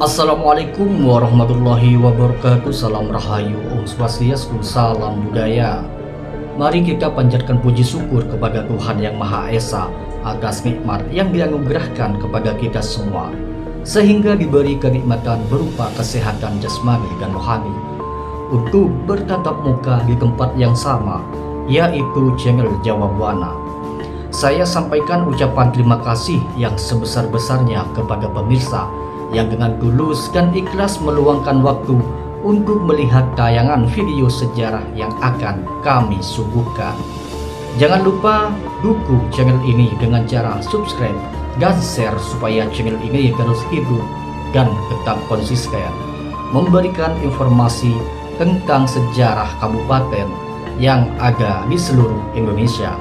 Assalamualaikum warahmatullahi wabarakatuh. Salam rahayu, Om Swastiastu, salam budaya. Mari kita panjatkan puji syukur kepada Tuhan Yang Maha Esa atas nikmat yang dianugerahkan kepada kita semua, sehingga diberi kenikmatan berupa kesehatan jasmani dan rohani untuk bertatap muka di tempat yang sama, yaitu channel Jawa Buana. Saya sampaikan ucapan terima kasih yang sebesar-besarnya kepada pemirsa yang dengan tulus dan ikhlas meluangkan waktu untuk melihat tayangan video sejarah yang akan kami suguhkan. Jangan lupa dukung channel ini dengan cara subscribe dan share supaya channel ini terus hidup dan tetap konsisten memberikan informasi tentang sejarah kabupaten yang ada di seluruh Indonesia.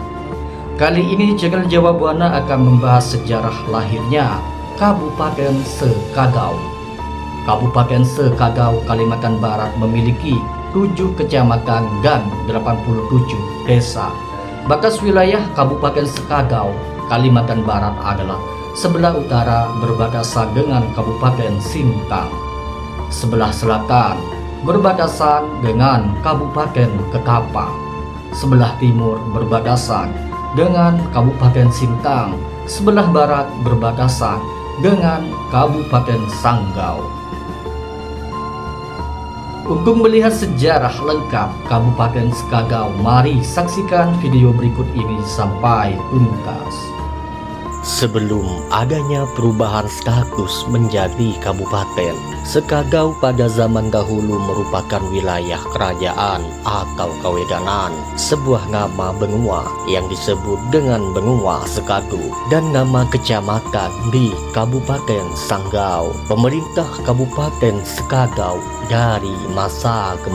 Kali ini channel Jawa Buana akan membahas sejarah lahirnya Kabupaten Sekagau. Kabupaten Sekagau, Kalimantan Barat memiliki 7 kecamatan dan 87 desa. Batas wilayah Kabupaten Sekagau, Kalimantan Barat adalah sebelah utara berbatasan dengan Kabupaten Sintang, sebelah selatan berbatasan dengan Kabupaten Ketapang, sebelah timur berbatasan dengan Kabupaten Sintang, sebelah barat berbatasan dengan Kabupaten Sanggau. Untuk melihat sejarah lengkap Kabupaten Sekagau, mari saksikan video berikut ini sampai tuntas. Sebelum adanya perubahan status menjadi kabupaten, Sekagau pada zaman dahulu merupakan wilayah kerajaan atau kewedanan, sebuah nama benua yang disebut dengan Benua Sekadu, dan nama kecamatan di Kabupaten Sanggau. Pemerintah Kabupaten Sekagau dari masa ke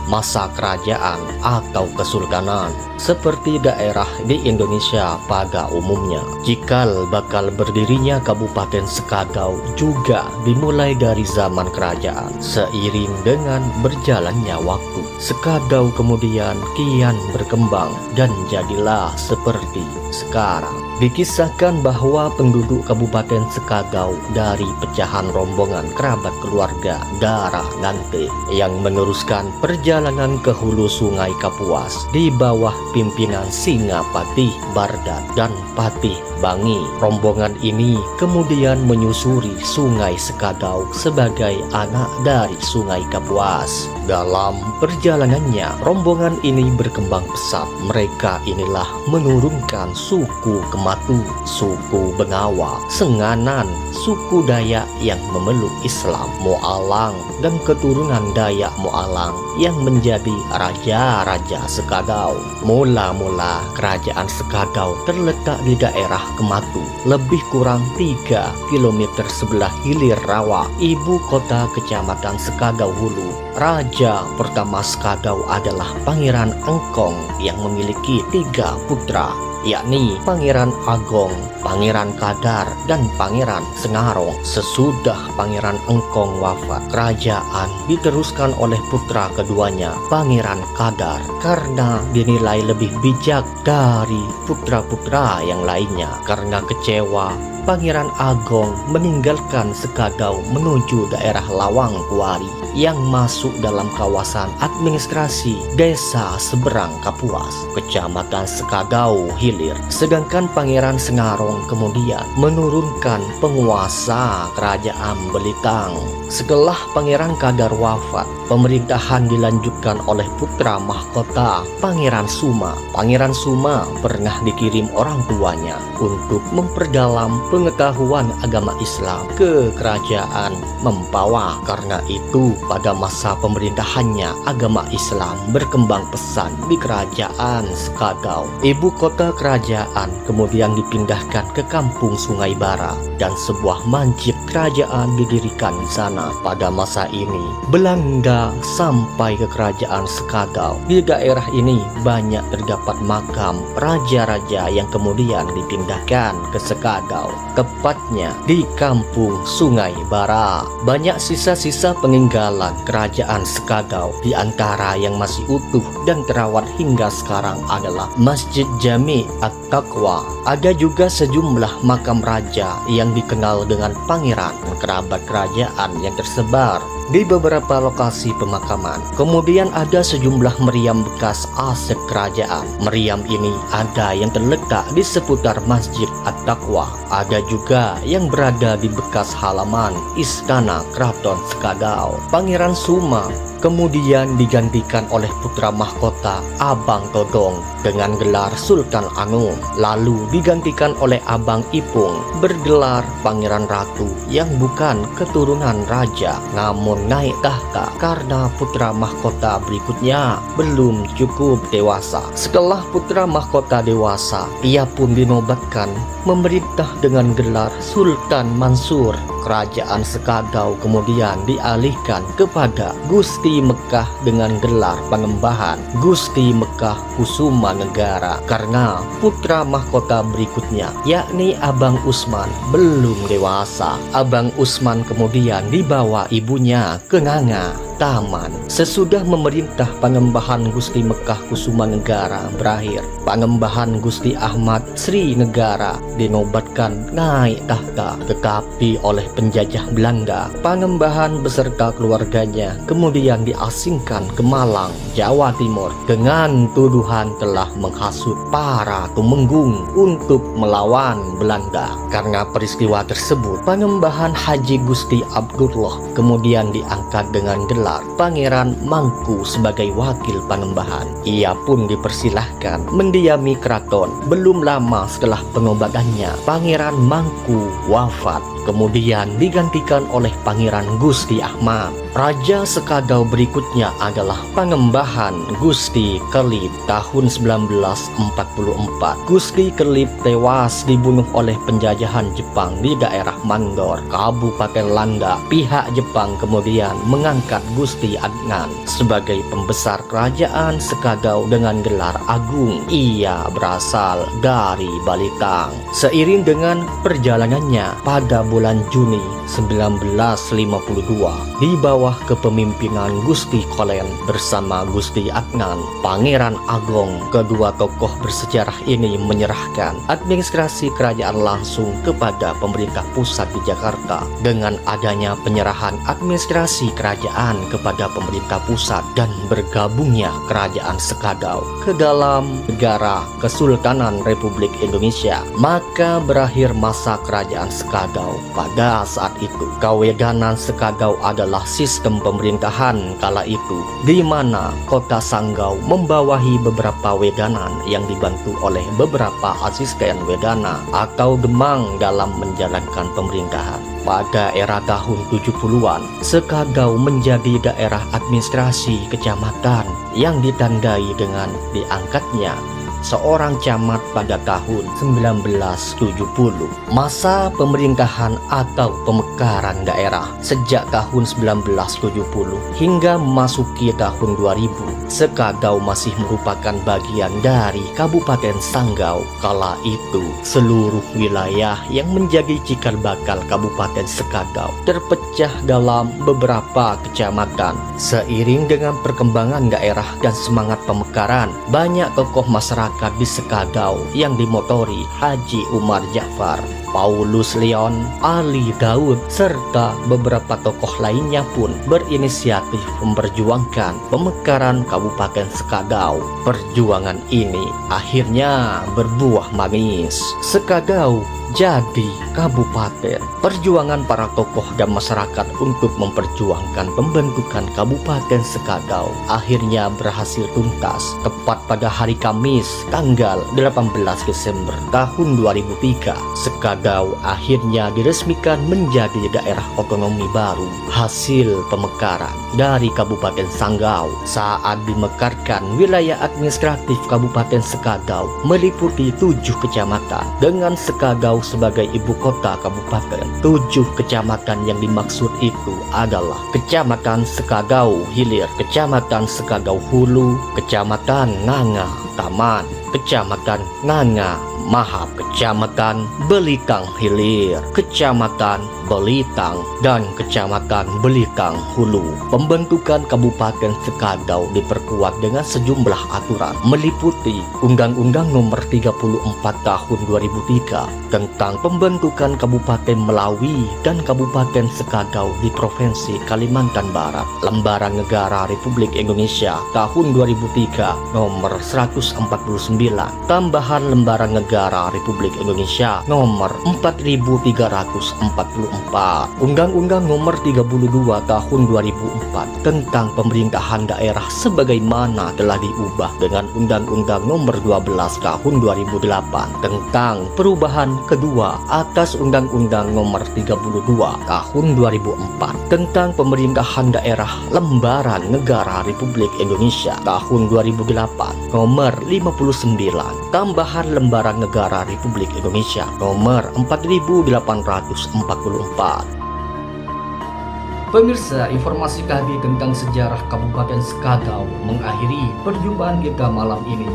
masa kerajaan atau kesultanan, seperti daerah di Indonesia pada umumnya. Cikal bakal berdirinya Kabupaten Sekagau juga dimulai dari zaman kerajaan. Seiring dengan berjalannya waktu, Sekagau kemudian kian berkembang dan jadilah seperti sekarang. Dikisahkan bahwa penduduk Kabupaten Sekagau dari pecahan rombongan kerabat keluarga darah Nante yang meneruskan perjalanan ke hulu Sungai Kapuas di bawah pimpinan Singapatih Bardat dan Patih Bangi. Rombongan ini kemudian menyusuri Sungai Sekagau sebagai anak dari Sungai Kapuas. Dalam perjalanannya, rombongan ini berkembang pesat. Mereka inilah menurunkan suku Kematu, suku Bengawa, Senganan, suku Dayak yang memeluk Islam, Moalang, dan keturunan Dayak Moalang yang menjadi raja-raja Sekagau. Mula-mula kerajaan Sekagau terletak di daerah Kematu, lebih kurang 3 km sebelah hilir Rawa, ibu kota kecamatan Sekagau Hulu. Raja pertama Sekagau adalah Pangeran Engkong yang memiliki 3 putra, yakni Pangeran Agong, Pangeran Kadar, dan Pangeran Sengarong. Sesudah Pangeran Engkong wafat, kerajaan diteruskan oleh putra keduanya, Pangeran Kadar, karena dinilai lebih bijak dari putra-putra yang lainnya. Karena kecewa, Pangeran Agong meninggalkan Sekagau menuju daerah Lawang Kuari yang masuk dalam kawasan administrasi Desa Seberang Kapuas, Kecamatan Sekagau Hilir. Sedangkan Pangeran Sengarong kemudian menurunkan penguasa kerajaan Belitang. Setelah Pangeran Kadar wafat, pemerintahan dilanjutkan oleh putra mahkota Pangeran Suma. Pangeran Suma pernah dikirim orang tuanya untuk memperdalam pengetahuan agama Islam ke kerajaan Mempawah. Karena itu pada masa pemerintahannya agama Islam berkembang pesat di kerajaan Sekagau. Ibu kota kerajaan kemudian dipindahkan ke kampung Sungai Bara dan sebuah mansib kerajaan didirikan di sana. Pada masa ini Belanda sampai ke kerajaan Sekagau. Di daerah ini banyak terdapat makam raja-raja yang kemudian dipindahkan ke Sekagau. tepatnya di kampung Sungai Bara. Banyak sisa-sisa peninggalan kerajaan Sekadau. Di antara yang masih utuh dan terawat hingga sekarang adalah Masjid Jami At-Taqwa. Ada juga sejumlah makam raja yang dikenal dengan pangeran, kerabat kerajaan yang tersebar di beberapa lokasi pemakaman. Kemudian ada sejumlah meriam bekas aset kerajaan. Meriam ini ada yang terletak di seputar Masjid At-Taqwa. Ada juga yang berada di bekas halaman Istana Keraton Sekadau. Pangeran Suma kemudian digantikan oleh putra mahkota Abang Todong dengan gelar Sultan Anom, lalu digantikan oleh Abang Ipung bergelar Pangeran Ratu yang bukan keturunan raja namun naik tahta karena putra mahkota berikutnya belum cukup dewasa. Setelah putra mahkota dewasa, ia pun dinobatkan memerintah dengan gelar Sultan Mansur. Kerajaan Sekadau kemudian dialihkan kepada Gusti Mekah dengan gelar Pangembahan Gusti Mekah Kusuma Negara karena putra mahkota berikutnya yakni Abang Usman belum dewasa. Abang Usman kemudian dibawa ibunya ke Nganga Taman. Sesudah memerintah Pangembahan Gusti Mekah Kusuma Negara berakhir, Pangembahan Gusti Ahmad Sri Negara dinobatkan naik tahta, tetapi oleh penjajah Belanda, Pangembahan beserta keluarganya kemudian diasingkan ke Malang, Jawa Timur dengan tuduhan telah menghasut para tumenggung untuk melawan Belanda. Karena peristiwa tersebut, Pangembahan Haji Gusti Abdullah kemudian diangkat dengan gelar Pangeran Mangku sebagai wakil Pangembahan. Ia pun dipersilahkan mendiami keraton. Belum lama setelah pengobatannya, Pangeran Mangku wafat, kemudian digantikan oleh Pangeran Gusti Ahmad. Raja Sekadau berikutnya adalah Pangembahan Gusti Kelip tahun 1944. Gusti Kelip tewas dibunuh oleh penjajahan Jepang di daerah Mandor, Kabupaten Landak. Pihak Jepang kemudian mengangkat Gusti Adnan sebagai pembesar kerajaan Sekadau dengan gelar agung. Ia berasal dari Balitang. Seiring dengan perjalanannya pada bulan Juni 1952 di bawah kepemimpinan Gusti Kolen bersama Gusti Adnan, Pangeran Agong, kedua tokoh bersejarah ini menyerahkan administrasi kerajaan langsung kepada pemerintah pusat di Jakarta. Dengan adanya penyerahan administrasi kerajaan kepada pemerintah pusat dan bergabungnya kerajaan Sekadau ke dalam negara Kesultanan Republik Indonesia, maka berakhir masa kerajaan Sekadau. Pada saat itu, Kawedanan Sekadau adalah sistem pemerintahan kala itu, di mana kota Sanggau membawahi beberapa wedanan yang dibantu oleh beberapa asisten wedana atau gemang dalam menjalankan pemerintahan. Pada era tahun 70-an, Sekadau menjadi daerah administrasi kecamatan yang ditandai dengan diangkatnya seorang camat pada tahun 1970. Masa pemerintahan atau pemekaran daerah sejak tahun 1970 hingga memasuki tahun 2000, Sekadau masih merupakan bagian dari Kabupaten Sanggau. Kala itu, seluruh wilayah yang menjadi cikal bakal Kabupaten Sekadau terpecah dalam beberapa kecamatan. Seiring dengan perkembangan daerah dan semangat pemekaran, banyak tokoh masyarakat di Sekadau yang dimotori Haji Umar Ja'far, Paulus Leon, Ali Daud, serta beberapa tokoh lainnya pun berinisiatif memperjuangkan pemekaran Kabupaten Sekadau. Perjuangan ini akhirnya berbuah manis. Sekadau jadi kabupaten. Perjuangan para tokoh dan masyarakat untuk memperjuangkan pembentukan Kabupaten Sekadau akhirnya berhasil tuntas tepat pada hari Kamis tanggal 18 Desember tahun 2003. Sekadau akhirnya diresmikan menjadi daerah otonomi baru hasil pemekaran dari Kabupaten Sanggau. Saat dimekarkan, wilayah administratif Kabupaten Sekadau meliputi 7 kecamatan dengan Sekadau sebagai ibu kota kabupaten. 7 kecamatan yang dimaksud itu adalah Kecamatan Sekadau Hilir, Kecamatan Sekadau Hulu, Kecamatan Nganga, Taman, Kecamatan Nganga, Mahap, Kecamatan Belikang Hilir, Kecamatan Belitang, dan Kecamatan Belikang Hulu. Pembentukan Kabupaten Sekadau diperkuat dengan sejumlah aturan meliputi Undang-Undang Nomor 34 Tahun 2003 tentang pembentukan Kabupaten Melawi dan Kabupaten Sekadau di Provinsi Kalimantan Barat, Lembaran Negara Republik Indonesia Tahun 2003 Nomor 149, tambahan Lembaran Negara Republik Indonesia Nomor 4344, Undang-Undang Nomor 32 Tahun 2004 tentang Pemerintahan Daerah sebagaimana telah diubah dengan Undang-Undang Nomor 12 Tahun 2008 tentang perubahan kedua atas Undang-Undang Nomor 32 Tahun 2004 tentang Pemerintahan Daerah Lembaran Negara Republik Indonesia Tahun 2008 Nomor 59, tambahan Lembaran Negara Republik Indonesia Nomor 4844. Pemirsa, informasi kami tentang sejarah Kabupaten Sekadau mengakhiri perjumpaan kita malam ini.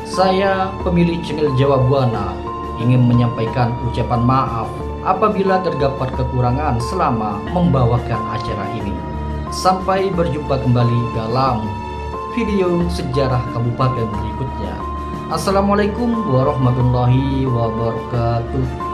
Saya, pemilik channel Jawa Buana, ingin menyampaikan ucapan maaf apabila terdapat kekurangan selama membawakan acara ini. Sampai berjumpa kembali dalam video sejarah kabupaten berikutnya. Assalamualaikum warahmatullahi wabarakatuh.